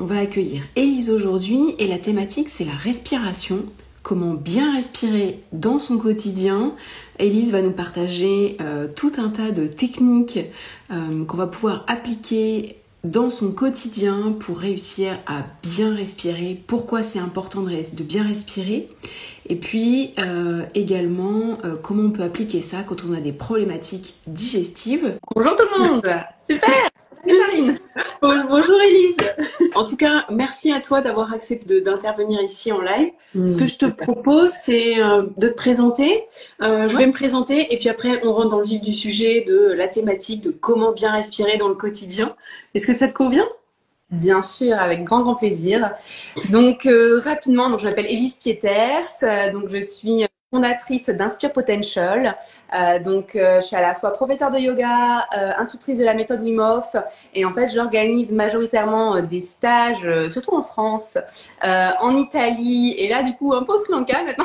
On va accueillir Élise aujourd'hui et la thématique c'est la respiration. Comment bien respirer dans son quotidien. Élise va nous partager tout un tas de techniques qu'on va pouvoir appliquer dans son quotidien pour réussir à bien respirer. Pourquoi c'est important de bien respirer. Et puis également comment on peut appliquer ça quand on a des problématiques digestives. Bonjour tout le monde. Super. Caroline. Bonjour Élise. En tout cas, merci à toi d'avoir accepté d'intervenir ici en live. Ce que je te propose, c'est de te présenter. Je vais me présenter et puis après, on rentre dans le vif du sujet de la thématique de comment bien respirer dans le quotidien. Est-ce que ça te convient? Bien sûr, avec grand plaisir. Donc rapidement, je m'appelle Élise Pieters. Donc je suis fondatrice d'Inspire Potential. Je suis à la fois professeure de yoga, instructrice de la méthode Wim Hof, et en fait j'organise majoritairement des stages, surtout en France, en Italie, et là du coup un peu au Sri Lanka maintenant,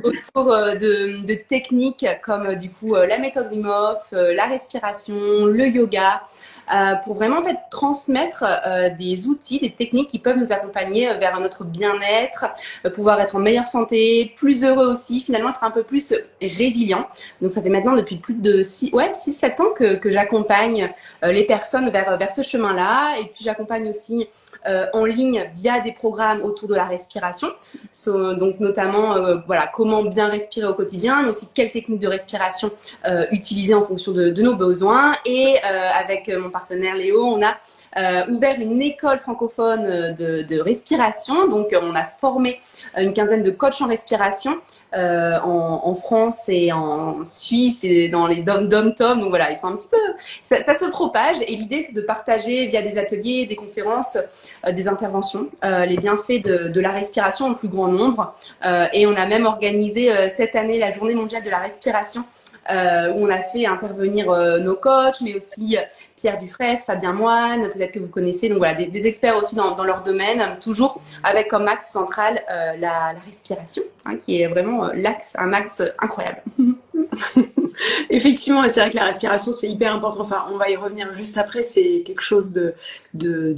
autour de techniques comme du coup la méthode Wim Hof, la respiration, le yoga, pour vraiment en fait transmettre des outils, des techniques qui peuvent nous accompagner vers notre bien-être, pouvoir être en meilleure santé, plus heureux aussi, finalement être un peu plus résilient. Donc ça fait maintenant depuis plus de 6-7 ans que j'accompagne les personnes vers ce chemin-là, et puis j'accompagne aussi en ligne via des programmes autour de la respiration, donc notamment voilà, comment bien respirer au quotidien, mais aussi quelles techniques de respiration utiliser en fonction de nos besoins. Et avec mon partenaire Léo, on a ouvert une école francophone de respiration. Donc on a formé une quinzaine de coachs en respiration en France et en Suisse et dans les dom-tom. Donc voilà, ils sont un petit peu, ça se propage, et l'idée c'est de partager via des ateliers, des conférences, des interventions, les bienfaits de la respiration au plus grand nombre. Et on a même organisé cette année la journée mondiale de la respiration, où on a fait intervenir nos coachs, mais aussi Pierre Dufresne, Fabien Moine, peut-être que vous connaissez. Donc voilà, des experts aussi dans leur domaine, toujours avec comme axe central la respiration, hein, qui est vraiment un axe incroyable. Effectivement, c'est vrai que la respiration c'est hyper important. Enfin, on va y revenir juste après. C'est quelque chose de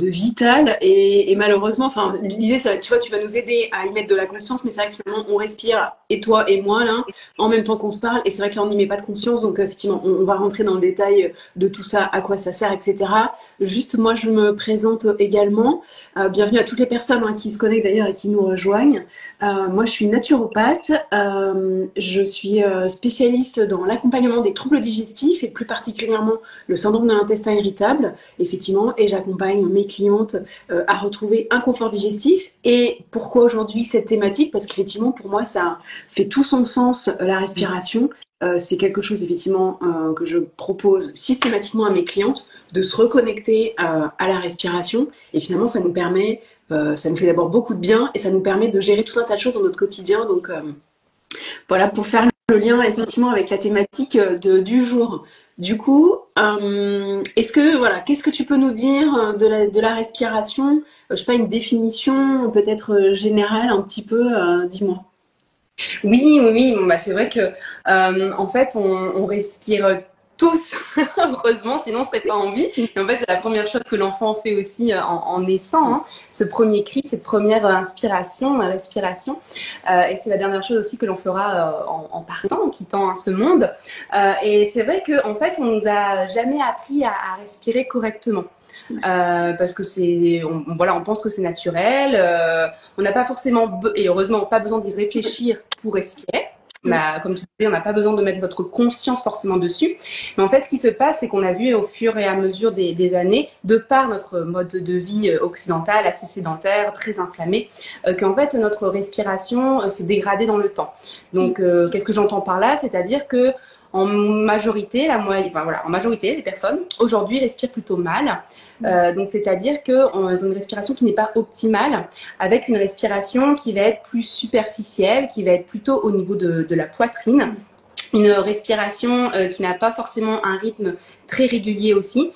vital et malheureusement, enfin, l'idée, tu vois, tu vas nous aider à y mettre de la conscience, mais c'est vrai que finalement, on respire, et toi et moi là, en même temps qu'on se parle, et c'est vrai que là, on n'y met pas de conscience. Donc effectivement, on va rentrer dans le détail de tout ça, à quoi ça sert, etc. Juste, moi, je me présente également. Bienvenue à toutes les personnes qui se connectent d'ailleurs et qui nous rejoignent. Moi, je suis naturopathe. Je suis spécialiste dans l'accompagnement des troubles digestifs et plus particulièrement le syndrome de l'intestin irritable, effectivement, et j'accompagne mes clientes à retrouver un confort digestif. Et pourquoi aujourd'hui cette thématique? Parce qu'effectivement, pour moi, ça fait tout son sens, la respiration. C'est quelque chose effectivement que je propose systématiquement à mes clientes, de se reconnecter à la respiration, et finalement ça nous permet, ça nous fait d'abord beaucoup de bien et ça nous permet de gérer tout un tas de choses dans notre quotidien. Donc voilà, pour faire le lien effectivement avec la thématique du jour. Du coup, qu'est-ce que tu peux nous dire de la respiration? Je sais pas, une définition peut-être générale un petit peu, dis-moi. Oui. Bon, c'est vrai que en fait, on respire tous, heureusement, sinon on serait pas en vie. Et en fait, c'est la première chose que l'enfant fait aussi en naissant, hein, ce premier cri, cette première respiration. Et c'est la dernière chose aussi que l'on fera en partant, en quittant ce monde. Et c'est vrai que en fait, on nous a jamais appris à respirer correctement. Parce que on pense que c'est naturel, on n'a pas forcément, et heureusement pas besoin d'y réfléchir pour respirer. Comme tu disais, on n'a pas besoin de mettre notre conscience forcément dessus. Mais en fait, ce qui se passe, c'est qu'on a vu au fur et à mesure des années, de par notre mode de vie occidental, assez sédentaire, très inflammé, qu'en fait, notre respiration s'est dégradée dans le temps. Donc, qu'est-ce que j'entends par là? C'est-à-dire que en majorité, en majorité, les personnes aujourd'hui respirent plutôt mal. Donc, c'est-à-dire qu'elles ont une respiration qui n'est pas optimale, avec une respiration qui va être plus superficielle, qui va être plutôt au niveau de la poitrine. Une respiration qui n'a pas forcément un rythme très régulier aussi.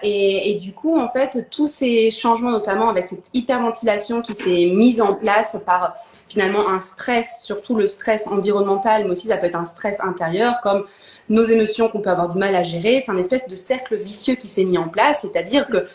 Et du coup, en fait, tous ces changements, notamment avec cette hyperventilation qui s'est mise en place par finalement un stress, surtout le stress environnemental, mais aussi ça peut être un stress intérieur, comme nos émotions qu'on peut avoir du mal à gérer. C'est un espèce de cercle vicieux qui s'est mis en place, c'est-à-dire que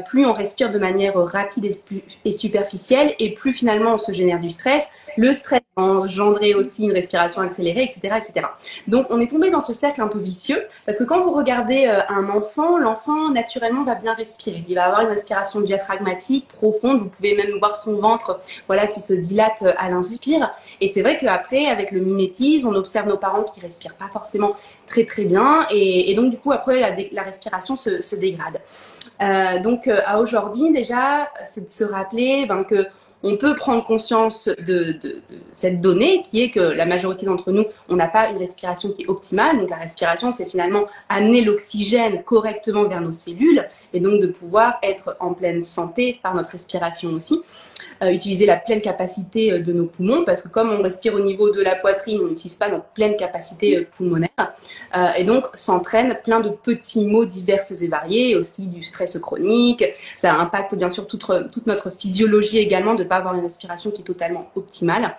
plus on respire de manière rapide et superficielle, et plus finalement on se génère du stress. Le stress va engendrer aussi une respiration accélérée, etc., etc. Donc on est tombé dans ce cercle un peu vicieux, parce que quand vous regardez un enfant, l'enfant naturellement va bien respirer. Il va avoir une respiration diaphragmatique profonde. Vous pouvez même voir son ventre, voilà, qui se dilate à l'inspire. Et c'est vrai qu'après, avec le mimétisme, on observe nos parents qui respirent pas forcément très très bien, et donc du coup après la respiration se dégrade. Donc à aujourd'hui déjà, c'est de se rappeler que on peut prendre conscience de cette donnée qui est que la majorité d'entre nous, on n'a pas une respiration qui est optimale. Donc la respiration, c'est finalement amener l'oxygène correctement vers nos cellules et donc de pouvoir être en pleine santé par notre respiration aussi. Utiliser la pleine capacité de nos poumons, parce que comme on respire au niveau de la poitrine, on n'utilise pas notre pleine capacité pulmonaire, et donc s'entraînent plein de petits maux divers et variés, aussi du stress chronique. Ça impacte bien sûr toute notre physiologie également, de ne pas avoir une respiration qui est totalement optimale.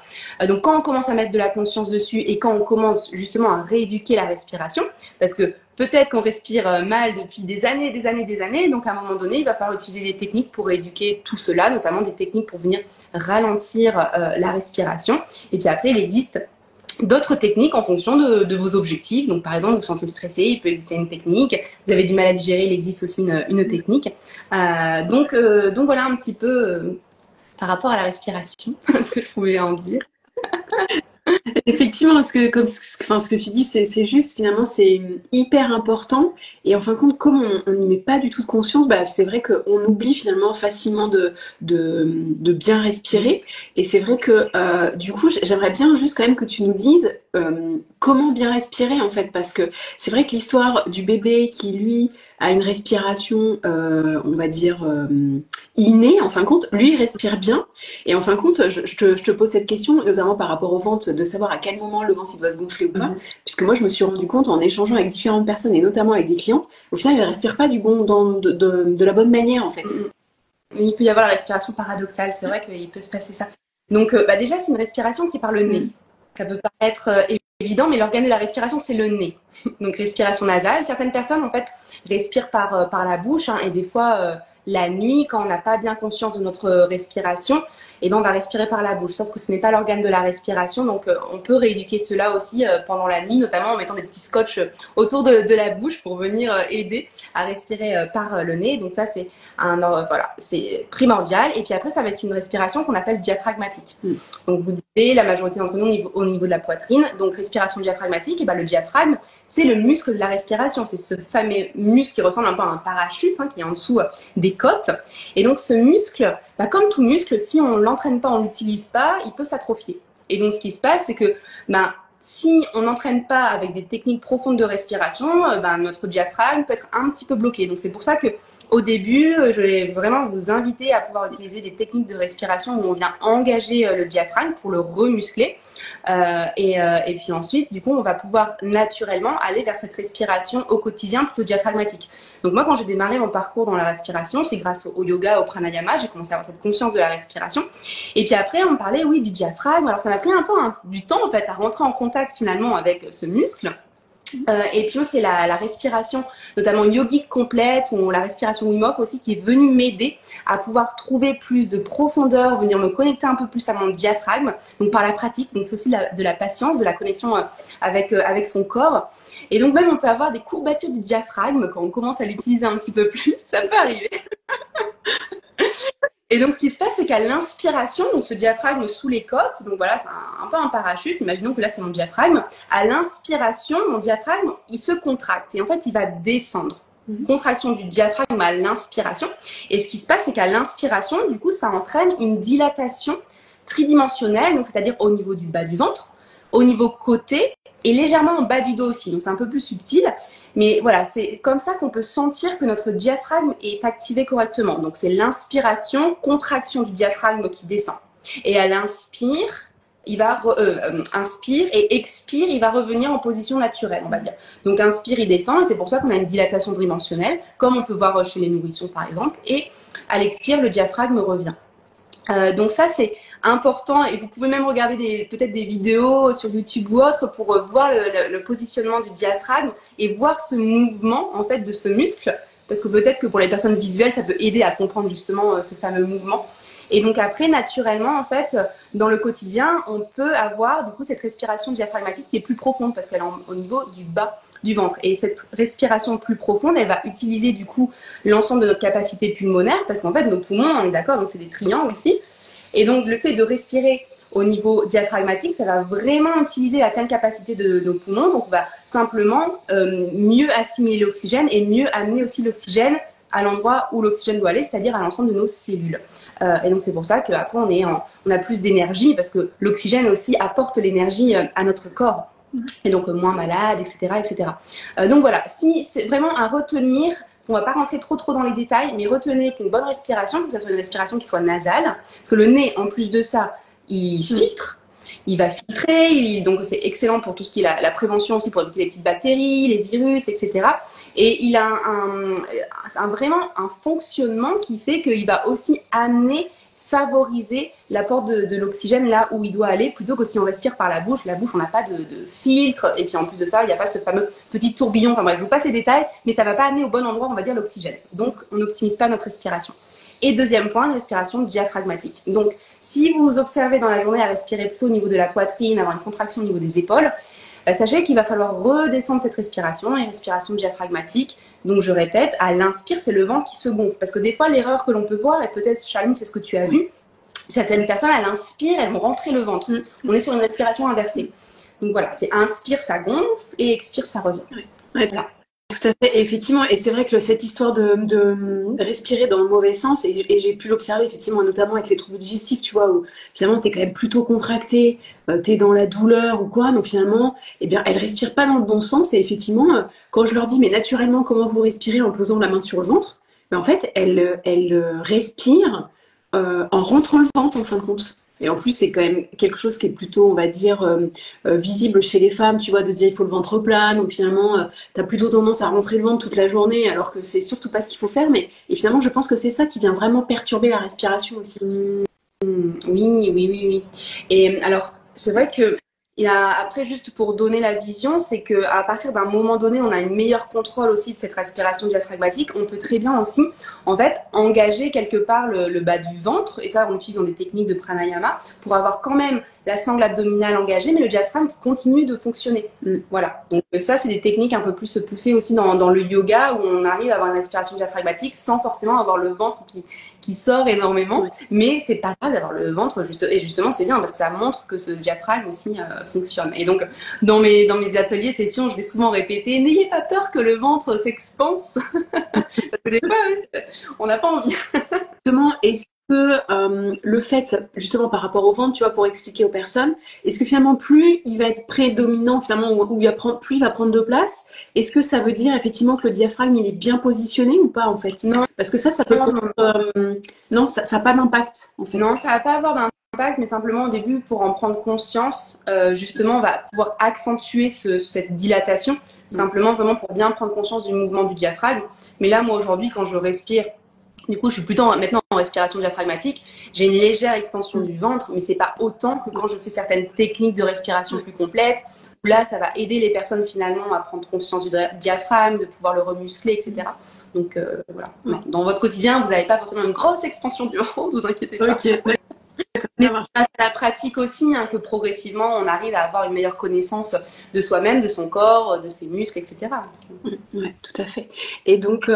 Donc quand on commence à mettre de la conscience dessus, et quand on commence justement à rééduquer la respiration, parce que peut-être qu'on respire mal depuis des années, donc à un moment donné, il va falloir utiliser des techniques pour éduquer tout cela, notamment des techniques pour venir ralentir la respiration. Et puis après, il existe d'autres techniques en fonction de vos objectifs. Donc par exemple, vous vous sentez stressé, il peut exister une technique. Vous avez du mal à digérer, il existe aussi une technique. Donc voilà un petit peu par rapport à la respiration, ce que je pouvais en dire. Effectivement, ce que tu dis, c'est juste, finalement, c'est hyper important. Et en fin de compte, comme on n'y met pas du tout de conscience, bah, c'est vrai qu'on oublie finalement facilement de bien respirer. Et c'est vrai que, du coup, j'aimerais bien juste quand même que tu nous dises comment bien respirer, en fait. Parce que c'est vrai que l'histoire du bébé qui, lui, a une respiration, on va dire, innée, en fin de compte, lui, il respire bien. Et en fin de compte, je te pose cette question, notamment par rapport au ventre, de savoir à quel moment le ventre il doit se gonfler ou pas. Puisque moi, je me suis rendu compte en échangeant avec différentes personnes, et notamment avec des clientes, au final, elles ne respirent pas de la bonne manière, en fait. Il peut y avoir la respiration paradoxale, c'est vrai qu'il peut se passer ça. Donc déjà, c'est une respiration qui est par le nez. Ça peut paraître évident, mais l'organe de la respiration, c'est le nez. Donc respiration nasale. Certaines personnes, en fait, respirent par la bouche, et des fois, la nuit, quand on n'a pas bien conscience de notre respiration, et ben on va respirer par la bouche. Sauf que ce n'est pas l'organe de la respiration, donc on peut rééduquer cela aussi pendant la nuit, notamment en mettant des petits scotch autour de la bouche pour venir aider à respirer par le nez. Donc ça, c'est c'est primordial. Et puis après, ça va être une respiration qu'on appelle diaphragmatique. Donc vous disiez, la majorité d'entre nous au niveau de la poitrine. Donc respiration diaphragmatique, et ben le diaphragme, c'est le muscle de la respiration. C'est ce fameux muscle qui ressemble un peu à un parachute, qui est en dessous des côtes. Et donc ce muscle, comme tout muscle, si on l'entraîne pas, on l'utilise pas, il peut s'atrophier. Et donc ce qui se passe, c'est que si on n'entraîne pas avec des techniques profondes de respiration, notre diaphragme peut être un petit peu bloqué. Donc c'est pour ça que au début, je vais vraiment vous inviter à pouvoir utiliser des techniques de respiration où on vient engager le diaphragme pour le remuscler. Et puis ensuite, du coup, on va pouvoir naturellement aller vers cette respiration au quotidien plutôt diaphragmatique. Donc moi, quand j'ai démarré mon parcours dans la respiration, c'est grâce au yoga, au pranayama, j'ai commencé à avoir cette conscience de la respiration. Et puis après, on me parlait, oui, du diaphragme. Alors ça m'a pris un peu du temps, en fait, à rentrer en contact finalement avec ce muscle. Et puis c'est la respiration, notamment yogique complète, ou la respiration Wim Hof aussi, qui est venue m'aider à pouvoir trouver plus de profondeur, venir me connecter un peu plus à mon diaphragme, donc par la pratique. Donc c'est aussi de la patience, de la connexion avec son corps. Et donc même on peut avoir des courbatures du diaphragme quand on commence à l'utiliser un petit peu plus, ça peut arriver. Et donc, ce qui se passe, c'est qu'à l'inspiration, donc ce diaphragme sous les côtes, donc voilà, c'est un peu un parachute. Imaginons que là, c'est mon diaphragme. À l'inspiration, mon diaphragme, il se contracte et en fait, il va descendre. Contraction du diaphragme à l'inspiration. Et ce qui se passe, c'est qu'à l'inspiration, du coup, ça entraîne une dilatation tridimensionnelle, donc c'est-à-dire au niveau du bas du ventre, au niveau côté et légèrement en bas du dos aussi. Donc, c'est un peu plus subtil. Mais voilà, c'est comme ça qu'on peut sentir que notre diaphragme est activé correctement. Donc, c'est l'inspiration, contraction du diaphragme qui descend. Et à l'inspire, il va inspire et expire, il va revenir en position naturelle, on va dire. Donc, inspire, il descend et c'est pour ça qu'on a une dilatation tridimensionnelle, comme on peut voir chez les nourrissons, par exemple. Et à l'expire, le diaphragme revient. Donc ça, c'est important et vous pouvez même regarder peut-être des vidéos sur YouTube ou autre pour voir le positionnement du diaphragme et voir ce mouvement en fait de ce muscle, parce que peut-être que pour les personnes visuelles, ça peut aider à comprendre justement ce fameux mouvement. Et donc après, naturellement, en fait, dans le quotidien, on peut avoir du coup cette respiration diaphragmatique qui est plus profonde parce qu'elle est au niveau du bas du ventre. Et cette respiration plus profonde, elle va utiliser du coup l'ensemble de notre capacité pulmonaire parce qu'en fait, nos poumons, on est d'accord, donc c'est des triangles ici. Et donc, le fait de respirer au niveau diaphragmatique, ça va vraiment utiliser la pleine capacité de nos poumons. Donc, on va simplement mieux assimiler l'oxygène et mieux amener aussi l'oxygène à l'endroit où l'oxygène doit aller, c'est-à-dire à l'ensemble de nos cellules. Et donc, c'est pour ça qu'après, on a plus d'énergie parce que l'oxygène aussi apporte l'énergie à notre corps. Et donc, moins malade, etc. etc. Donc, voilà, si c'est vraiment à retenir. On ne va pas rentrer trop dans les détails, mais retenez qu'une bonne respiration, que ce soit une respiration qui soit nasale, parce que le nez, en plus de ça, il filtre, il va filtrer, donc c'est excellent pour tout ce qui est la prévention aussi, pour éviter les petites bactéries, les virus, etc. Et il a vraiment un fonctionnement qui fait qu'il va aussi favoriser l'apport de l'oxygène là où il doit aller, plutôt que si on respire par la bouche, on n'a pas de filtre, et puis en plus de ça, il n'y a pas ce fameux petit tourbillon, enfin bref, je vous passe les détails, mais ça ne va pas amener au bon endroit, on va dire, l'oxygène. Donc, on n'optimise pas notre respiration. Et deuxième point, une respiration diaphragmatique. Donc, si vous observez dans la journée à respirer plutôt au niveau de la poitrine, avoir une contraction au niveau des épaules, sachez qu'il va falloir redescendre cette respiration, une respiration diaphragmatique. Donc, je répète, à l'inspire, c'est le ventre qui se gonfle. Parce que des fois, l'erreur que l'on peut voir, et peut-être, Charline, c'est ce que tu as vu, certaines personnes, à l'inspire, elles vont rentrer le ventre. On est sur une respiration inversée. Donc, voilà, c'est inspire, ça gonfle, et expire, ça revient. Ouais, voilà. Tout à fait, effectivement, et c'est vrai que cette histoire de respirer dans le mauvais sens, et j'ai pu l'observer effectivement, notamment avec les troubles digestifs, tu vois, où finalement t'es quand même plutôt contracté, t'es dans la douleur ou quoi, donc finalement, eh bien, elles respirent pas dans le bon sens, et effectivement, quand je leur dis, mais naturellement, comment vous respirez en posant la main sur le ventre, ben, en fait, elles respirent en rentrant le ventre, en fin de compte. Et en plus, c'est quand même quelque chose qui est plutôt, on va dire, visible chez les femmes, tu vois, de dire il faut le ventre plat. Donc finalement, tu as plutôt tendance à rentrer le ventre toute la journée, alors que c'est surtout pas ce qu'il faut faire. Et finalement, je pense que c'est ça qui vient vraiment perturber la respiration aussi. Oui. Et alors, c'est vrai que après, juste pour donner la vision, c'est qu'à partir d'un moment donné, on a une meilleure contrôle aussi de cette respiration diaphragmatique. On peut très bien aussi, en fait, engager quelque part le bas du ventre, et ça, on utilise dans des techniques de pranayama, pour avoir quand même la sangle abdominale engagée, mais le diaphragme qui continue de fonctionner. Voilà. Donc ça, c'est des techniques un peu plus poussées aussi dans le yoga, où on arrive à avoir une respiration diaphragmatique sans forcément avoir le ventre qui sort énormément. Oui. Mais c'est pas grave d'avoir le ventre, et justement, c'est bien, parce que ça montre que ce diaphragme aussi fonctionne. Et donc, dans mes ateliers, sessions, je vais souvent répéter, n'ayez pas peur que le ventre s'expanse. Parce que des fois, on n'a pas envie. Justement, est-ce que le fait, justement par rapport au ventre, tu vois, pour expliquer aux personnes, est-ce que finalement plus il va être prédominant, finalement, plus il va prendre de place, est-ce que ça veut dire effectivement que le diaphragme il est bien positionné ou pas en fait? Non. Parce que ça peut non, ça n'a pas d'impact en fait. Non, ça va pas avoir d'impact, mais simplement au début, pour en prendre conscience, justement, on va pouvoir accentuer cette dilatation, simplement vraiment pour bien prendre conscience du mouvement du diaphragme. Mais là, moi aujourd'hui, quand je respire, du coup, je suis plutôt maintenant en respiration diaphragmatique. J'ai une légère extension du ventre, mais c'est pas autant que quand je fais certaines techniques de respiration plus complètes. Où là, ça va aider les personnes finalement à prendre conscience du diaphragme, de pouvoir le remuscler, etc. Donc voilà. Non. Dans votre quotidien, vous n'avez pas forcément une grosse expansion du ventre, vous inquiétez pas. Okay. Mais grâce à la pratique aussi, que progressivement, on arrive à avoir une meilleure connaissance de soi-même, de son corps, de ses muscles, etc. Oui, tout à fait. Et donc,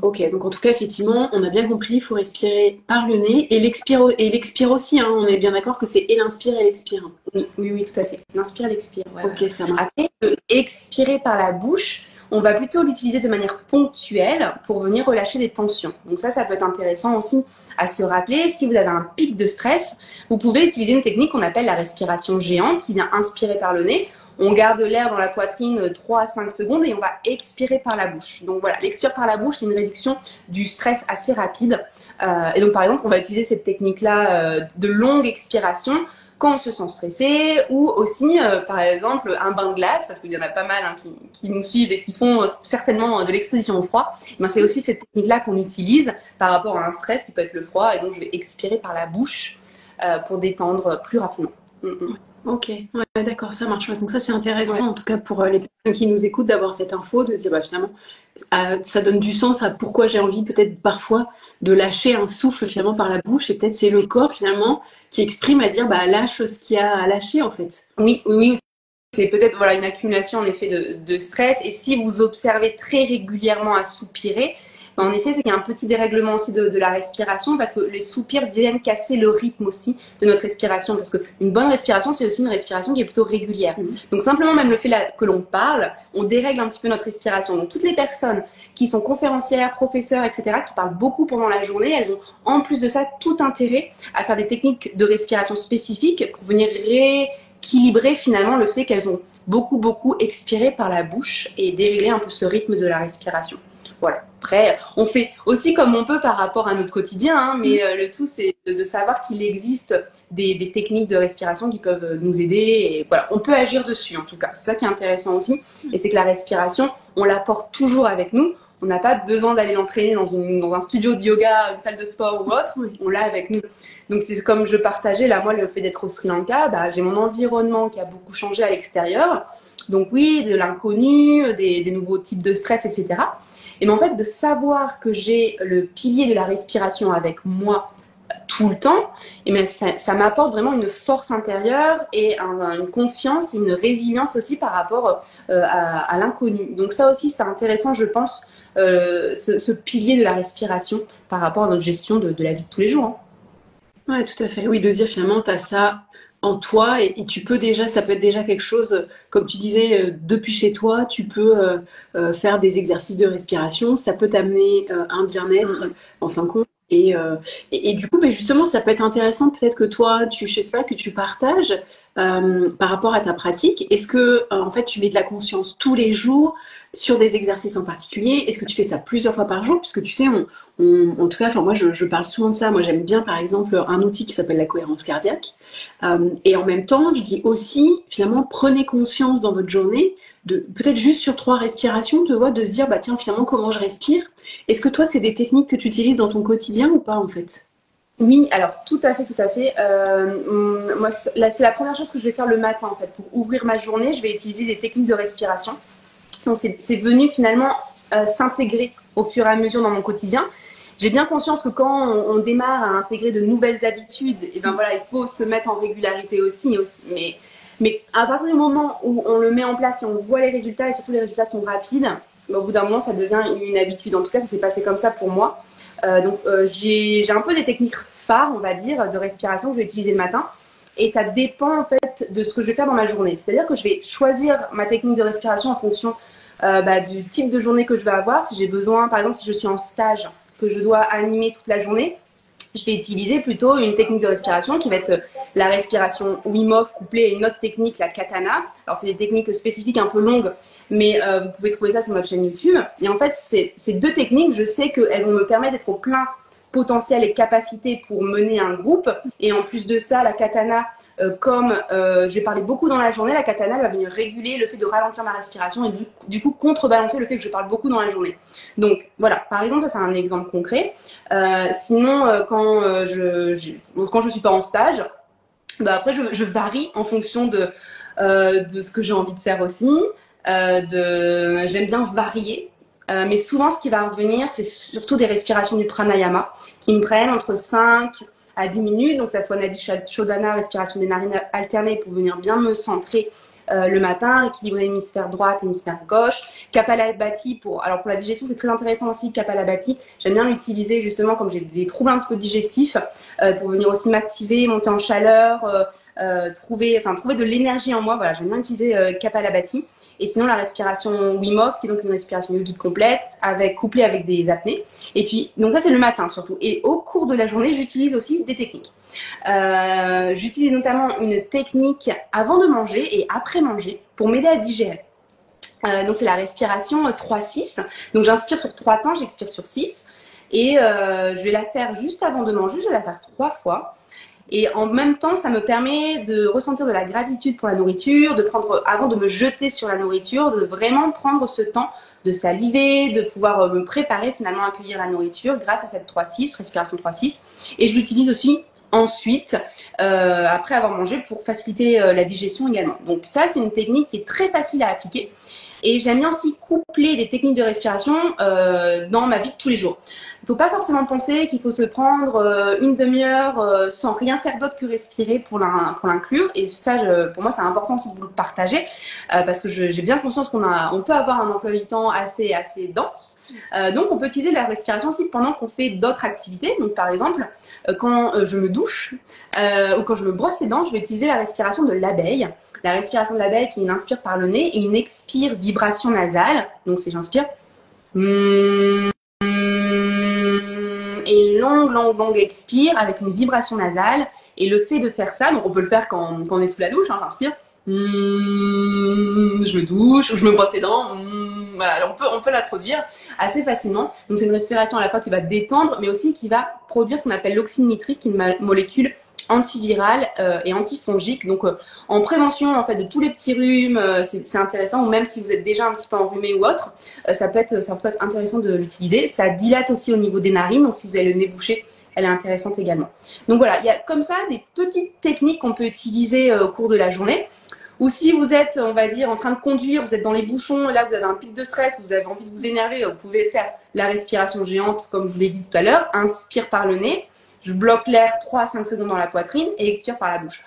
ok, donc en tout cas, effectivement, on a bien compris, il faut respirer par le nez et l'expire aussi. On est bien d'accord que c'est et l'inspire et l'expire. Oui, tout à fait. L'inspire et l'expire. Ouais, ok, ça marche. Après, expirer par la bouche, on va plutôt l'utiliser de manière ponctuelle pour venir relâcher des tensions. Donc ça peut être intéressant aussi à se rappeler. Si vous avez un pic de stress, vous pouvez utiliser une technique qu'on appelle la respiration géante qui vient inspirer par le nez. On garde l'air dans la poitrine 3 à 5 secondes et on va expirer par la bouche. Donc voilà, l'expire par la bouche, c'est une réduction du stress assez rapide. Et donc par exemple, on va utiliser cette technique-là de longue expiration quand on se sent stressé, ou aussi, par exemple, un bain de glace, parce qu'il y en a pas mal hein, qui nous suivent et qui font certainement de l'exposition au froid. Ben, c'est aussi cette technique-là qu'on utilise par rapport à un stress qui peut être le froid, et donc je vais expirer par la bouche pour détendre plus rapidement. Ok, ouais, d'accord, ça marche. Ouais, donc ça, c'est intéressant, Ouais. en tout cas pour les personnes qui nous écoutent, d'avoir cette info, de dire bah, finalement, ça donne du sens à pourquoi j'ai envie peut-être parfois de lâcher un souffle finalement par la bouche, et peut-être c'est le corps finalement qui exprime à dire bah lâche ce qu'il y a à lâcher en fait. Oui, oui, oui. C'est peut-être voilà, une accumulation en effet de stress. Et si vous observez très régulièrement à soupirer, ben, en effet, c'est qu'il y a un petit dérèglement aussi de la respiration parce que les soupirs viennent casser le rythme aussi de notre respiration. Parce qu'une bonne respiration, c'est aussi une respiration qui est plutôt régulière. Donc simplement, même le fait que l'on parle, on dérègle un petit peu notre respiration. Donc toutes les personnes qui sont conférencières, professeurs, etc., qui parlent beaucoup pendant la journée, elles ont en plus de ça tout intérêt à faire des techniques de respiration spécifiques pour venir équilibrer finalement le fait qu'elles ont beaucoup expiré par la bouche et dérégler un peu ce rythme de la respiration. Voilà. Après, on fait aussi comme on peut par rapport à notre quotidien, hein, mais le tout, c'est de savoir qu'il existe des techniques de respiration qui peuvent nous aider. Et voilà, on peut agir dessus, en tout cas. C'est ça qui est intéressant aussi. Et c'est que la respiration, on la porte toujours avec nous. On n'a pas besoin d'aller l'entraîner dans un studio de yoga, une salle de sport ou autre. On l'a avec nous. Donc, c'est comme je partageais, là, moi, le fait d'être au Sri Lanka, bah, j'ai mon environnement qui a beaucoup changé à l'extérieur. Donc, oui, de l'inconnu, des nouveaux types de stress, etc. Et mais en fait, de savoir que j'ai le pilier de la respiration avec moi tout le temps, et bien ça m'apporte vraiment une force intérieure et une confiance et une résilience aussi par rapport à l'inconnu. Donc ça aussi, c'est intéressant, je pense, ce pilier de la respiration par rapport à notre gestion de la vie de tous les jours. Hein. Ouais, tout à fait. Oui, de dire finalement, tu as ça en toi et tu peux déjà, ça peut être déjà quelque chose, comme tu disais, depuis chez toi, tu peux faire des exercices de respiration, ça peut t'amener un bien-être en fin de compte. Et du coup, ben justement, ça peut être intéressant peut-être que toi, je sais pas, que tu partages par rapport à ta pratique. Est-ce que en fait, tu mets de la conscience tous les jours sur des exercices en particulier? Est-ce que tu fais ça plusieurs fois par jour? Puisque tu sais, en tout cas, enfin moi, je parle souvent de ça. Moi, j'aime bien, par exemple, un outil qui s'appelle la cohérence cardiaque. Et en même temps, je dis aussi, finalement, prenez conscience dans votre journée de peut-être juste sur 3 respirations, de se dire, bah tiens, finalement, comment je respire? Est-ce que toi, c'est des techniques que tu utilises dans ton quotidien ou pas, en fait? Oui, alors tout à fait, tout à fait. Moi, là, c'est la première chose que je vais faire le matin, en fait. Pour ouvrir ma journée, je vais utiliser des techniques de respiration. Donc, c'est venu finalement s'intégrer au fur et à mesure dans mon quotidien. J'ai bien conscience que quand on démarre à intégrer de nouvelles habitudes, et ben voilà, il faut se mettre en régularité aussi. Mais à partir du moment où on le met en place et on voit les résultats, et surtout les résultats sont rapides, ben, au bout d'un moment, ça devient une habitude. En tout cas, ça s'est passé comme ça pour moi. J'ai un peu des techniques phares, on va dire, de respiration que je vais utiliser le matin. Et ça dépend en fait de ce que je vais faire dans ma journée. C'est-à-dire que je vais choisir ma technique de respiration en fonction du type de journée que je vais avoir. Si j'ai besoin, par exemple, si je suis en stage, que je dois animer toute la journée, je vais utiliser plutôt une technique de respiration qui va être la respiration Wim Hof couplée à une autre technique, la Katana. Alors, c'est des techniques spécifiques un peu longues, mais vous pouvez trouver ça sur notre chaîne YouTube. Et en fait, ces 2 techniques, je sais qu'elles vont me permettre d'être au plein potentiel et capacité pour mener un groupe. Et en plus de ça, la Katana, comme je vais parler beaucoup dans la journée, la Katana elle va venir réguler le fait de ralentir ma respiration et du coup contrebalancer le fait que je parle beaucoup dans la journée. Donc voilà, par exemple, ça c'est un exemple concret. Sinon, quand je suis pas en stage, bah après je varie en fonction de ce que j'ai envie de faire aussi. J'aime bien varier. Mais souvent, ce qui va revenir, c'est surtout des respirations du pranayama qui me prennent entre 5 à 10 minutes. Donc, ça soit Nadi Shodhana, respiration des narines alternées pour venir bien me centrer le matin, équilibrer l'hémisphère droite et l'hémisphère gauche. Kapalabhati alors pour la digestion, c'est très intéressant aussi. Kapalabhati, j'aime bien l'utiliser justement comme j'ai des troubles un petit peu digestifs pour venir aussi m'activer, monter en chaleur, trouver de l'énergie en moi. Voilà, j'aime bien utiliser Kapalabhati. Et sinon, la respiration Wim Hof, qui est donc une respiration yogique complète, couplée avec des apnées. Et puis, donc ça, c'est le matin surtout. Et au cours de la journée, j'utilise aussi des techniques. J'utilise notamment une technique avant de manger et après manger pour m'aider à digérer. Donc, c'est la respiration 3-6. Donc, j'inspire sur 3 temps, j'expire sur 6. Et je vais la faire juste avant de manger. Je vais la faire 3 fois. Et en même temps, ça me permet de ressentir de la gratitude pour la nourriture, de prendre, avant de me jeter sur la nourriture, de vraiment prendre ce temps de saliver, de pouvoir me préparer finalement à accueillir la nourriture grâce à cette 3-6, respiration 3-6. Et je l'utilise aussi ensuite, après avoir mangé, pour faciliter la digestion également. Donc ça, c'est une technique qui est très facile à appliquer. Et j'aime bien aussi coupler des techniques de respiration dans ma vie de tous les jours. Il ne faut pas forcément penser qu'il faut se prendre une demi-heure sans rien faire d'autre que respirer pour l'inclure. Et ça, pour moi, c'est important aussi de vous le partager parce que j'ai bien conscience on peut avoir un emploi du temps assez dense. Donc, on peut utiliser la respiration aussi pendant qu'on fait d'autres activités. Donc, par exemple, quand je me douche ou quand je me brosse les dents, je vais utiliser la respiration de l'abeille. La respiration de l'abeille qui est une inspire par le nez et une expire vibration nasale. Donc si j'inspire, et une longue expire avec une vibration nasale. Et le fait de faire ça, donc on peut le faire quand on est sous la douche, hein, j'inspire, je me douche, ou je me brosse les dents, voilà, on peut l'introduire assez facilement. Donc c'est une respiration à la fois qui va détendre, mais aussi qui va produire ce qu'on appelle l'oxyde nitrique, qui est une molécule antivirale et antifongique. Donc en prévention en fait de tous les petits rhumes, c'est intéressant, ou même si vous êtes déjà un petit peu enrhumé ou autre, ça peut être intéressant de l'utiliser. Ça dilate aussi au niveau des narines, donc si vous avez le nez bouché, elle est intéressante également. Donc voilà, il y a comme ça des petites techniques qu'on peut utiliser au cours de la journée. Ou si vous êtes, on va dire, en train de conduire, vous êtes dans les bouchons, et là vous avez un pic de stress, vous avez envie de vous énerver, vous pouvez faire la respiration géante, comme je vous l'ai dit tout à l'heure. Inspire par le nez, je bloque l'air 3 à 5 secondes dans la poitrine et expire par la bouche.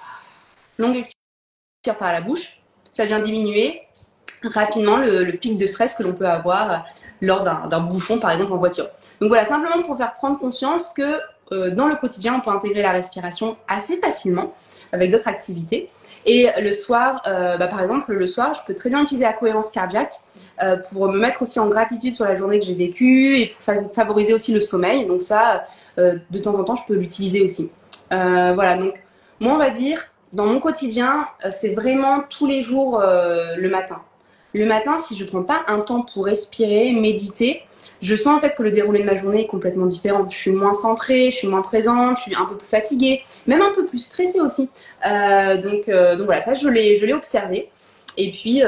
Longue expire par la bouche, ça vient diminuer rapidement le pic de stress que l'on peut avoir lors d'un bouchon, par exemple en voiture. Donc voilà, simplement pour faire prendre conscience que dans le quotidien, on peut intégrer la respiration assez facilement avec d'autres activités. Et le soir, par exemple, le soir, je peux très bien utiliser la cohérence cardiaque pour me mettre aussi en gratitude sur la journée que j'ai vécue et pour favoriser aussi le sommeil. Donc ça, de temps en temps, je peux l'utiliser aussi. Voilà, donc moi, on va dire, dans mon quotidien, c'est vraiment tous les jours le matin. Le matin, si je ne prends pas un temps pour respirer, méditer, je sens en fait que le déroulé de ma journée est complètement différent. Je suis moins centrée, je suis moins présente, je suis un peu plus fatiguée, même un peu plus stressée aussi. Donc voilà, ça je l'ai observé. Et puis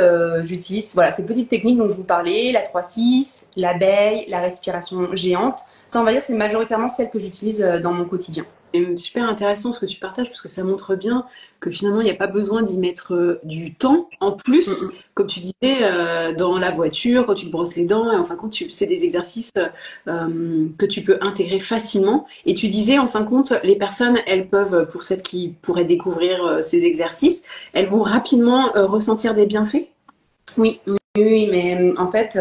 j'utilise voilà, ces petites techniques dont je vous parlais, la 3-6, l'abeille, la respiration géante. Ça, on va dire, c'est majoritairement celles que j'utilise dans mon quotidien. C'est super intéressant ce que tu partages parce que ça montre bien que finalement il n'y a pas besoin d'y mettre du temps en plus, comme tu disais, dans la voiture, quand tu te brosses les dents, et en fin de compte, c'est des exercices que tu peux intégrer facilement. Et tu disais, en fin de compte, les personnes, elles peuvent, pour celles qui pourraient découvrir ces exercices, elles vont rapidement ressentir des bienfaits? Oui, mais en fait,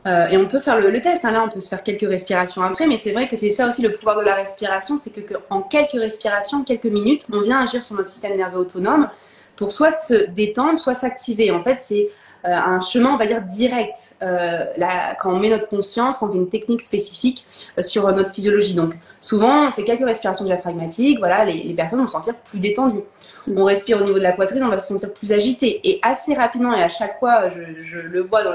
et on peut faire le test, hein, là on peut se faire quelques respirations après, mais c'est vrai que c'est ça aussi le pouvoir de la respiration, c'est que en quelques respirations, quelques minutes, on vient agir sur notre système nerveux autonome pour soit se détendre, soit s'activer. En fait, c'est un chemin, on va dire, direct quand on met notre conscience, quand on fait une technique spécifique sur notre physiologie. Donc souvent, on fait quelques respirations diaphragmatiques, voilà, les personnes vont se sentir plus détendues. On respire au niveau de la poitrine, on va se sentir plus agité. Et assez rapidement, et à chaque fois, je le vois dans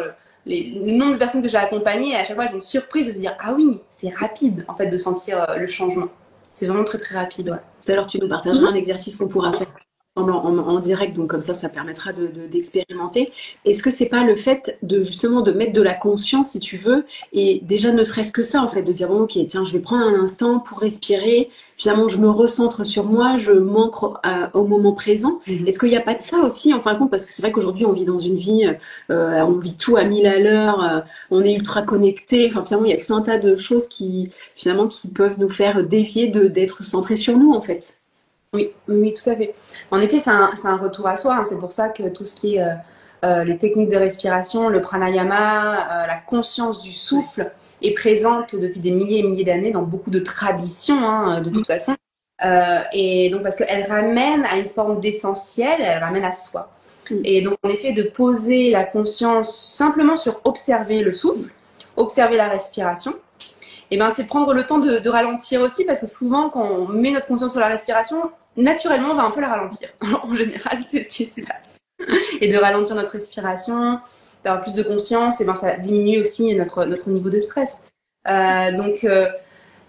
le nombre de personnes que j'ai accompagnées, à chaque fois j'ai une surprise de se dire ah oui, c'est rapide en fait de sentir le changement. C'est vraiment très très rapide. Ouais. Tout à l'heure tu nous partageras un exercice qu'on pourra faire en direct, donc comme ça permettra d'expérimenter. Est-ce que c'est pas le fait de justement de mettre de la conscience, si tu veux, et déjà ne serait-ce que ça en fait, de dire bon ok tiens je vais prendre un instant pour respirer, finalement je me recentre sur moi, je m'ancre au moment présent. Est-ce qu'il n'y a pas de ça aussi en fin de compte, parce que c'est vrai qu'aujourd'hui on vit dans une vie, on vit tout à 1000 à l'heure, on est ultra connecté, enfin finalement il y a tout un tas de choses qui finalement qui peuvent nous faire dévier d'être centrés sur nous en fait. Oui, tout à fait. En effet, c'est un retour à soi. Hein. C'est pour ça que tout ce qui est les techniques de respiration, le pranayama, la conscience du souffle est présente depuis des milliers et milliers d'années dans beaucoup de traditions, hein, de toute façon. Et donc, parce qu'elle ramène à une forme d'essentiel, elle ramène à soi. Et donc, en effet, de poser la conscience simplement sur observer le souffle, observer la respiration, et ben, c'est prendre le temps de ralentir aussi, parce que souvent, quand on met notre conscience sur la respiration, naturellement, on va un peu la ralentir. En général, c'est ce qui se passe. Et de ralentir notre respiration, d'avoir plus de conscience, et ben, ça diminue aussi notre niveau de stress. Donc,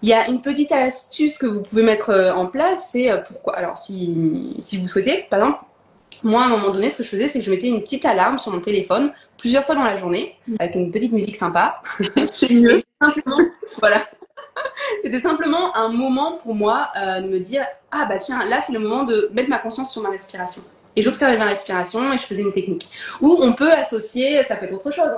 Il y a une petite astuce que vous pouvez mettre en place, c'est pourquoi. Alors, si vous souhaitez, par exemple, moi, à un moment donné, ce que je faisais, c'est que je mettais une petite alarme sur mon téléphone plusieurs fois dans la journée, avec une petite musique sympa. C'est mieux. Simplement, voilà. C'était simplement un moment pour moi de me dire, ah bah tiens, là, c'est le moment de mettre ma conscience sur ma respiration. Et j'observais ma respiration et je faisais une technique. Ou on peut associer, ça peut être autre chose.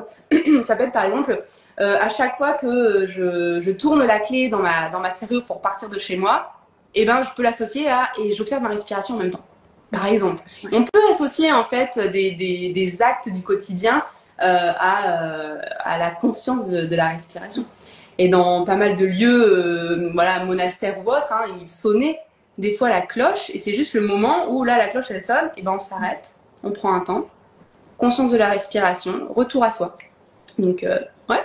Ça peut être par exemple, à chaque fois que je tourne la clé dans ma serrure pour partir de chez moi, eh ben, je peux l'associer et j'observe ma respiration en même temps. Par exemple, on peut associer en fait des actes du quotidien à la conscience de la respiration. Et dans pas mal de lieux, voilà, monastères ou autres, hein, ils sonnaient des fois la cloche et c'est juste le moment où là la cloche elle sonne, et ben on s'arrête, on prend un temps, conscience de la respiration, retour à soi. Donc ouais.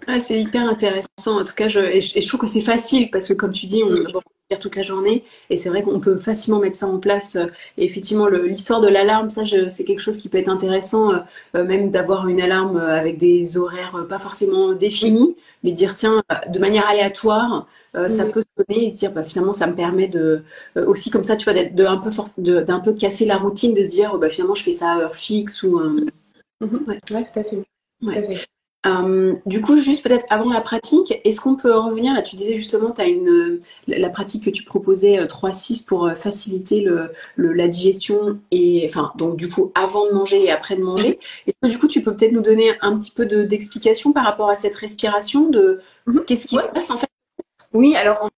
Ah, c'est hyper intéressant. En tout cas, je trouve que c'est facile parce que, comme tu dis, on va faire toute la journée et c'est vrai qu'on peut facilement mettre ça en place. Et effectivement, l'histoire de l'alarme, ça, c'est quelque chose qui peut être intéressant, même d'avoir une alarme avec des horaires pas forcément définis, mais dire, tiens, de manière aléatoire, ça peut sonner et se dire, bah, finalement, ça me permet de aussi comme ça, tu vois, d'un peu casser la routine, de se dire, bah, finalement, je fais ça à heure fixe ou. Ouais, tout à fait. Ouais. Tout à fait. Du coup, juste peut-être avant la pratique, est-ce qu'on peut revenir, là tu disais justement, tu as la pratique que tu proposais 3-6 pour faciliter la digestion et enfin donc du coup avant de manger et après de manger. Est-ce que du coup tu peux peut-être nous donner un petit peu d'explication par rapport à cette respiration de qu'est-ce qui se passe en fait? Oui, alors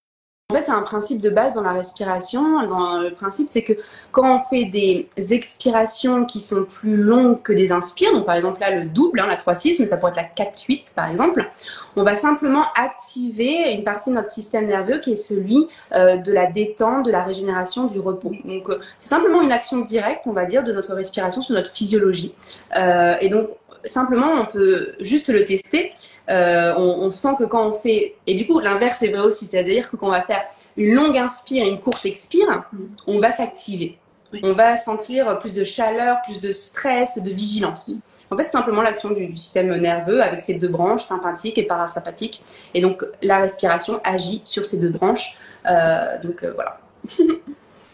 en fait, c'est un principe de base dans la respiration. Le principe, c'est que quand on fait des expirations qui sont plus longues que des inspires, donc par exemple là le double, hein, la 3-6, mais ça pourrait être la 4-8 par exemple, on va simplement activer une partie de notre système nerveux qui est celui de la détente, de la régénération, du repos. Donc c'est simplement une action directe, on va dire, de notre respiration sur notre physiologie. Et donc simplement, on peut juste le tester. On sent que quand on fait, et du coup l'inverse est vrai aussi, c'est-à-dire que quand on va faire une longue inspire et une courte expire, on va s'activer. On va sentir plus de chaleur, plus de stress, de vigilance. En fait, c'est simplement l'action du système nerveux avec ses deux branches, sympathique et parasympathique. Et donc, la respiration agit sur ces deux branches. Voilà.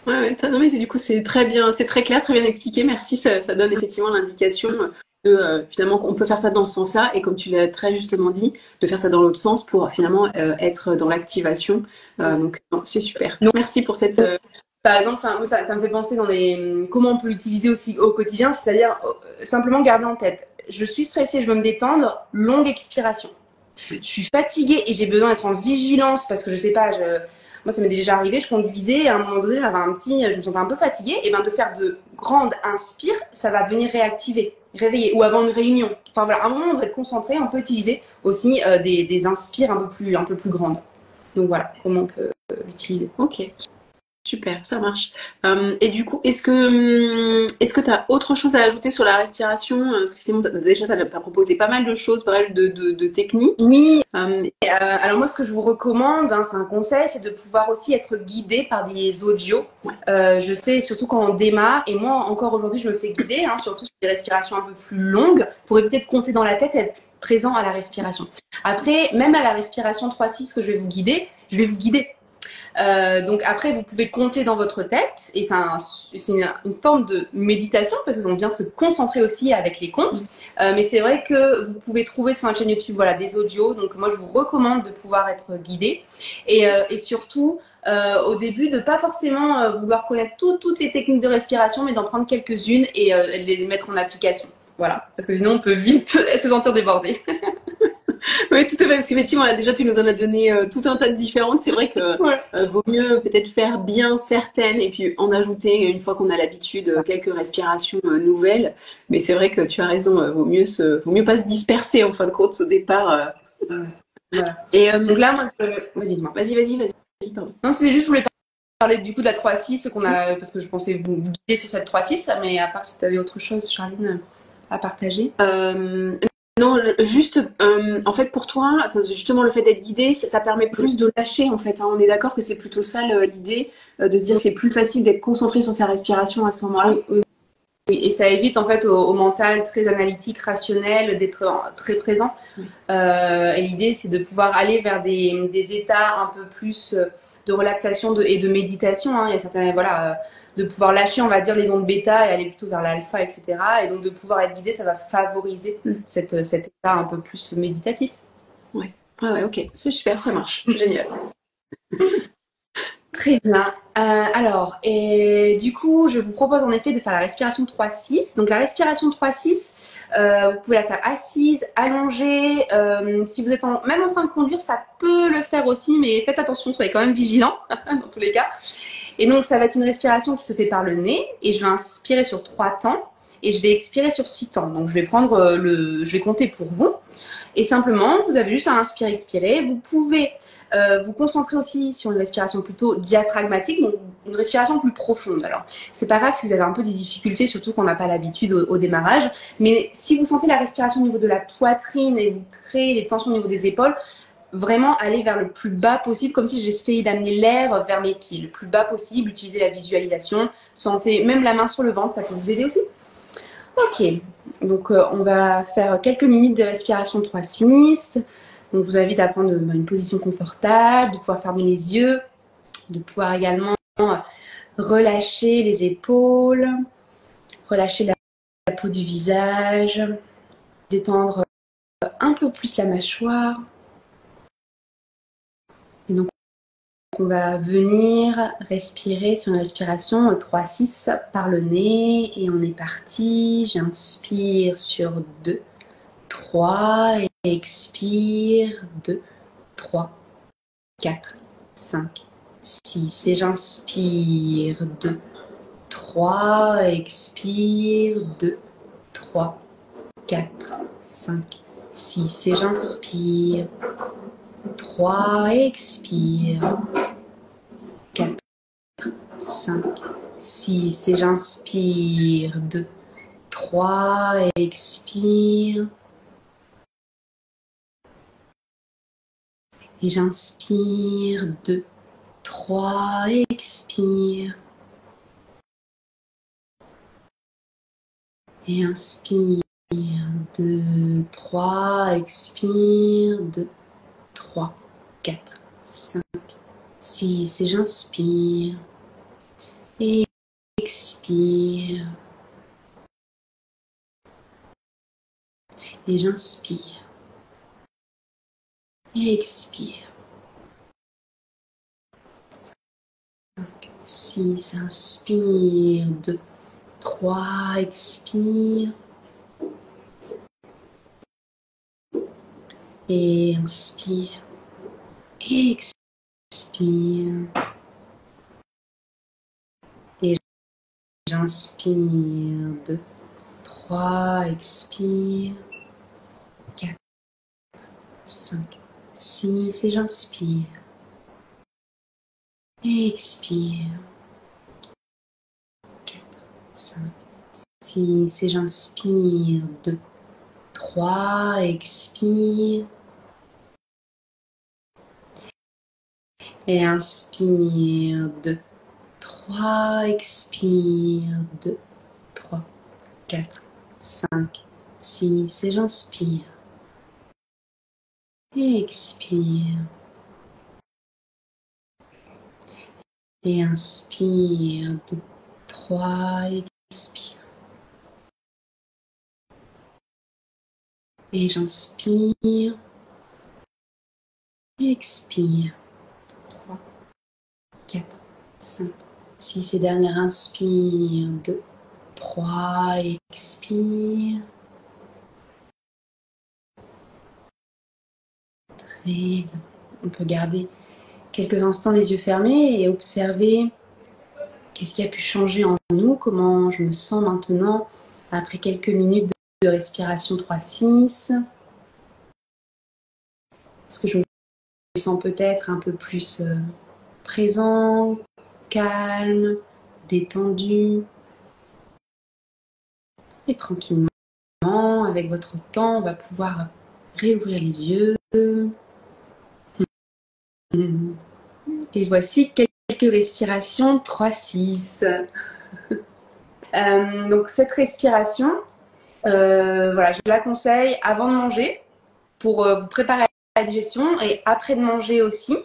Ouais, non, mais du coup, c'est très bien, c'est très clair, très bien expliqué. Merci, ça donne effectivement l'indication de finalement qu'on peut faire ça dans ce sens-là et comme tu l'as très justement dit, de faire ça dans l'autre sens pour finalement être dans l'activation. Donc, non, c'est super. Donc, merci pour cette. Par exemple, ça me fait penser comment on peut l'utiliser aussi au quotidien, c'est-à-dire simplement garder en tête. Je suis stressée, je veux me détendre, longue expiration. Je suis fatiguée et j'ai besoin d'être en vigilance parce que je sais pas, moi ça m'est déjà arrivé, je conduisais et à un moment donné je me sentais un peu fatiguée, et bien de faire de grandes inspires, ça va venir réveiller, ou avant une réunion. Enfin voilà, à un moment on doit être concentré, on peut utiliser aussi des inspires un peu plus grandes. Donc voilà, comment on peut l'utiliser. Ok. Super, ça marche. Et du coup, est-ce que tu as autre chose à ajouter sur la respiration? Parce que finalement, déjà, tu as proposé pas mal de choses, pas mal de techniques. Oui. Alors moi, ce que je vous recommande, hein, c'est un conseil, c'est de pouvoir aussi être guidé par des audios. Ouais. Je sais, surtout quand on démarre, et moi, encore aujourd'hui, je me fais guider, hein, surtout sur des respirations un peu plus longues, pour éviter de compter dans la tête et être présent à la respiration. Après, même à la respiration 3-6 que je vais vous guider. Donc après, vous pouvez compter dans votre tête et c'est une forme de méditation parce qu'on vient se concentrer aussi avec les comptes. Mais c'est vrai que vous pouvez trouver sur la chaîne YouTube des audios. Donc moi, je vous recommande de pouvoir être guidé et surtout au début de pas forcément vouloir connaître toutes les techniques de respiration, mais d'en prendre quelques-unes et les mettre en application. Voilà, parce que sinon on peut vite se sentir débordé. Oui, tout à fait, parce qu'effectivement, là, déjà, tu nous en as donné tout un tas de différentes. C'est vrai que vaut mieux peut-être faire bien certaines et puis en ajouter, une fois qu'on a l'habitude, quelques respirations nouvelles. Mais c'est vrai que tu as raison, vaut mieux pas se disperser, en fin de compte, au départ. Voilà. Et donc là, moi, Vas-y, pardon. Non, c'est juste, je voulais parler du coup de la 3-6 parce que je pensais vous guider sur cette 3-6, mais à part si tu avais autre chose, Charline, à partager. Non, juste, en fait, pour toi, justement, le fait d'être guidé, ça permet plus de lâcher, en fait. Hein. On est d'accord que c'est plutôt ça l'idée, de se dire c'est plus facile d'être concentré sur sa respiration à ce moment-là. Oui, et ça évite en fait au mental très analytique, rationnel, d'être très présent. Et l'idée, c'est de pouvoir aller vers des états un peu plus de relaxation et de méditation. Hein. Il y a certains, voilà, de pouvoir lâcher, on va dire, les ondes bêta et aller plutôt vers l'alpha, etc. Et donc de pouvoir être guidé, ça va favoriser cet état un peu plus méditatif. Ouais, ouais, ok, c'est super, ça marche, génial. Très bien. Alors, et du coup, je vous propose en effet de faire la respiration 3-6. Donc, la respiration 3-6, vous pouvez la faire assise, allongée. Si vous êtes même en train de conduire, ça peut le faire aussi, mais faites attention, soyez quand même vigilants dans tous les cas. Et donc, ça va être une respiration qui se fait par le nez. Et je vais inspirer sur 3 temps et je vais expirer sur 6 temps. Donc, je vais prendre je vais compter pour vous. Et simplement, vous avez juste à inspirer, expirer. Vous pouvez vous concentrer aussi sur une respiration plutôt diaphragmatique, donc une respiration plus profonde. Alors, c'est pas grave si vous avez un peu des difficultés, surtout qu'on n'a pas l'habitude au démarrage. Mais si vous sentez la respiration au niveau de la poitrine et vous créez des tensions au niveau des épaules, vraiment aller vers le plus bas possible, comme si j'essayais d'amener l'air vers mes pieds, le plus bas possible. Utilisez la visualisation. Sentez même la main sur le ventre, ça peut vous aider aussi. Ok, donc on va faire quelques minutes de respiration 3-6. Donc, je vous invite à prendre une position confortable, de pouvoir fermer les yeux, de pouvoir également relâcher les épaules, relâcher la peau du visage, détendre un peu plus la mâchoire. Et donc, on va venir respirer sur une respiration 3-6 par le nez. Et on est parti. J'inspire sur 2, 3 et expire 2, 3, 4, 5, 6 et j'inspire 2, 3, expire 2, 3, 4, 5, 6 et j'inspire 3, expire 4, 5, 6 et j'inspire 2, 3, expire et j'inspire 2, 3, expire et inspire 2, 3, expire 2, 3, 4, 5, 6 et j'inspire et expire et j'inspire et expire 6, inspire 2, 3, expire et inspire et expire et j'inspire 2, 3, expire 4, 5, 6 et j'inspire et expire 4, 5, 6 et j'inspire 2, 3, expire et inspire 2, 3, expire 2, 3, 4, 5, 6 et j'inspire et expire et inspire 2, 3, expire et j'inspire et expire 3, 4, 5, 6 et dernière inspire 2, 3, expire. Très bien. On peut garder quelques instants les yeux fermés et observer qu'est-ce qui a pu changer en nous, comment je me sens maintenant après quelques minutes de respiration 3-6. Est-ce que je me sens peut-être un peu plus présent, calme, détendu? Et tranquillement, avec votre temps, on va pouvoir réouvrir les yeux. Et voici quelques respirations 3-6. Donc cette respiration, voilà, je la conseille avant de manger pour vous préparer à la digestion et après de manger aussi.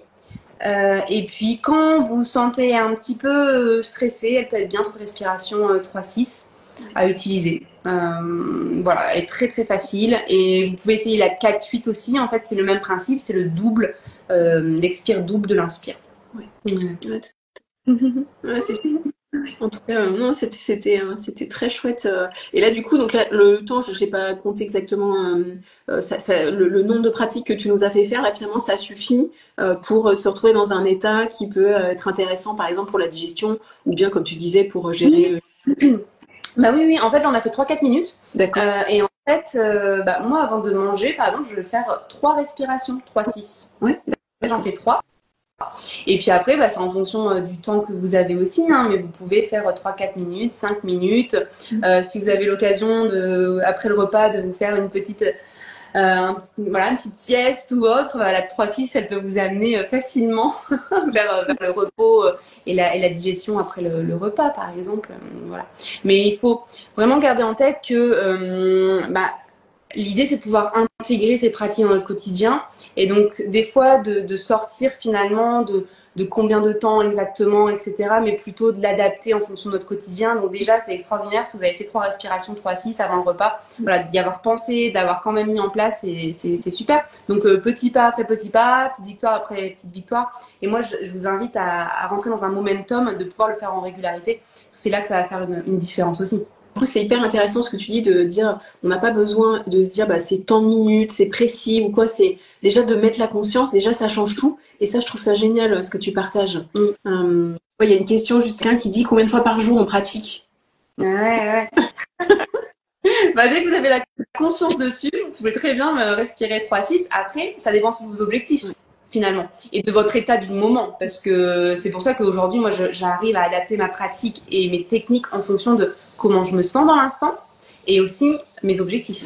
Et puis quand vous sentez un petit peu stressé, elle peut être bien cette respiration 3-6 à utiliser. Voilà, elle est très très facile et vous pouvez essayer la 4-8 aussi. En fait, c'est le même principe, c'est le double, l'expire double de l'inspire. Ouais. Ouais, ouais, c'est sûr. En tout cas, non, c'était très chouette. Et là, du coup, donc là, le temps, je n'ai pas compté exactement le nombre de pratiques que tu nous as fait faire. Là, finalement, ça suffit pour se retrouver dans un état qui peut être intéressant, par exemple, pour la digestion, ou bien, comme tu disais, pour gérer. Bah oui, oui, en fait, on a fait 3-4 minutes. D'accord. Et en fait, moi, avant de manger, par exemple, je vais faire 3 respirations, 3-6. Ouais. J'en fais 3. Et puis après, bah, c'est en fonction du temps que vous avez aussi, hein, mais vous pouvez faire 3-4 minutes, 5 minutes. Si vous avez l'occasion, après le repas, de vous faire une petite, voilà, une petite sieste ou autre, bah, la 3-6, elle peut vous amener facilement vers le repos et la digestion après le repas, par exemple. Voilà. Mais il faut vraiment garder en tête que l'idée, c'est de pouvoir intégrer ces pratiques dans notre quotidien. Et donc, des fois, de sortir finalement de combien de temps exactement, etc. Mais plutôt de l'adapter en fonction de notre quotidien. Donc déjà, c'est extraordinaire si vous avez fait 3 respirations, 3-6 avant le repas. Voilà, d'y avoir pensé, d'avoir quand même mis en place, c'est super. Donc, petit pas après petit pas, petite victoire après petite victoire. Et moi, je vous invite à rentrer dans un momentum, de pouvoir le faire en régularité. C'est là que ça va faire une différence aussi. Du coup, c'est hyper intéressant ce que tu dis de dire, on n'a pas besoin de se dire, bah, c'est tant de minutes, c'est précis ou quoi. C'est déjà de mettre la conscience. Déjà, ça change tout. Et ça, je trouve ça génial ce que tu partages. Il y a une question juste quelqu'un qui dit combien de fois par jour on pratique. Ouais. Bah, dès que vous avez la conscience dessus, vous pouvez très bien respirer 3-6. Après, ça dépend de vos objectifs, finalement, et de votre état du moment. Parce que c'est pour ça qu'aujourd'hui, moi, j'arrive à adapter ma pratique et mes techniques en fonction de comment je me sens dans l'instant et aussi mes objectifs,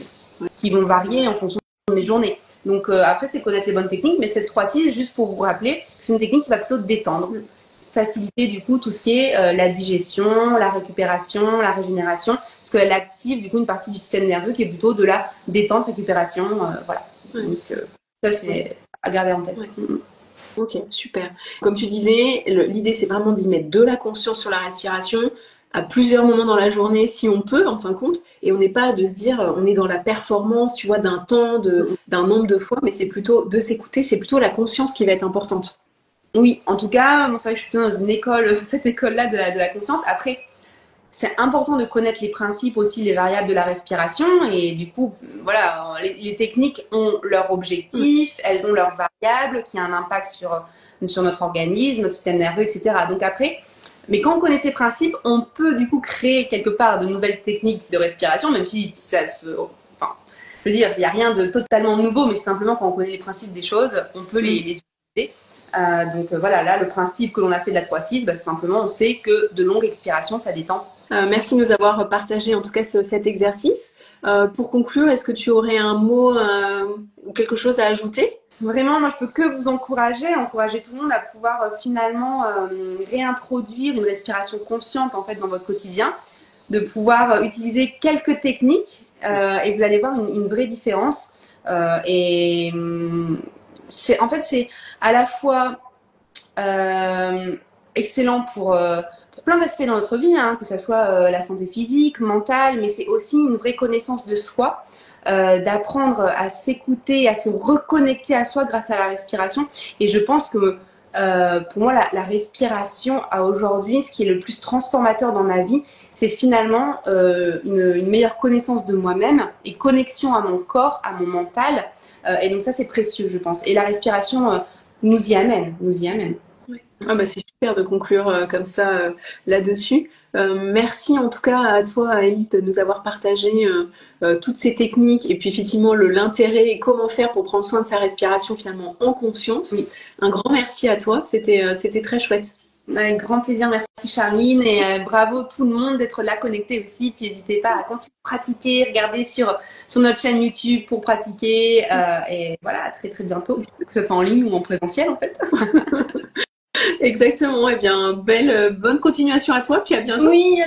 qui vont varier en fonction de mes journées. Donc après, c'est connaître les bonnes techniques, mais cette 3-6, juste pour vous rappeler, c'est une technique qui va plutôt détendre, faciliter du coup tout ce qui est la digestion, la récupération, la régénération, parce qu'elle active du coup une partie du système nerveux qui est plutôt de la détente, récupération, voilà. Donc ça, c'est à garder en tête. Ok, super. Comme tu disais, l'idée c'est vraiment d'y mettre de la conscience sur la respiration à plusieurs moments dans la journée si on peut, en fin de compte, et on n'est pas de se dire on est dans la performance, tu vois, d'un temps, d'un nombre de fois, mais c'est plutôt de s'écouter, c'est plutôt la conscience qui va être importante. Oui, en tout cas, c'est vrai que je suis plutôt dans une école, cette école-là de la conscience. Après, c'est important de connaître les principes aussi, les variables de la respiration. Et du coup, voilà, les techniques ont leur objectif, elles ont leurs variables qui ont un impact sur notre organisme, notre système nerveux, etc. Donc après, mais quand on connaît ces principes, on peut du coup créer quelque part de nouvelles techniques de respiration, même si ça se... Enfin, je veux dire, il n'y a rien de totalement nouveau, mais c'est simplement quand on connaît les principes des choses, on peut les utiliser. Donc voilà, là, le principe que l'on a fait de la 3-6, c'est simplement, on sait que de longues expirations, ça détend. Merci de nous avoir partagé en tout cas cet exercice. Pour conclure, est-ce que tu aurais un mot ou quelque chose à ajouter? Vraiment, moi, je peux que vous encourager tout le monde à pouvoir finalement réintroduire une respiration consciente en fait dans votre quotidien, de pouvoir utiliser quelques techniques et vous allez voir une vraie différence. C'est à la fois excellent pour plein d'aspects dans notre vie, hein, que ce soit la santé physique, mentale, mais c'est aussi une vraie connaissance de soi. D'apprendre à s'écouter, à se reconnecter à soi grâce à la respiration. Et je pense que pour moi, la respiration à aujourd'hui, ce qui est le plus transformateur dans ma vie, c'est finalement une meilleure connaissance de moi-même et connexion à mon corps, à mon mental. Et donc ça, c'est précieux, je pense. Et la respiration nous y amène. Oui. Ah bah c'est super de conclure comme ça là-dessus. Merci en tout cas à toi, Élise, de nous avoir partagé toutes ces techniques et puis effectivement l'intérêt et comment faire pour prendre soin de sa respiration finalement en conscience. Oui. Un grand merci à toi, c'était très chouette. Avec grand plaisir, merci Charline et bravo tout le monde d'être là connecté aussi. Puis n'hésitez pas à continuer de pratiquer, regardez sur notre chaîne YouTube pour pratiquer et voilà, à très très bientôt, que ce soit en ligne ou en présentiel en fait. Exactement, et bien bonne continuation à toi, puis à bientôt. Oui.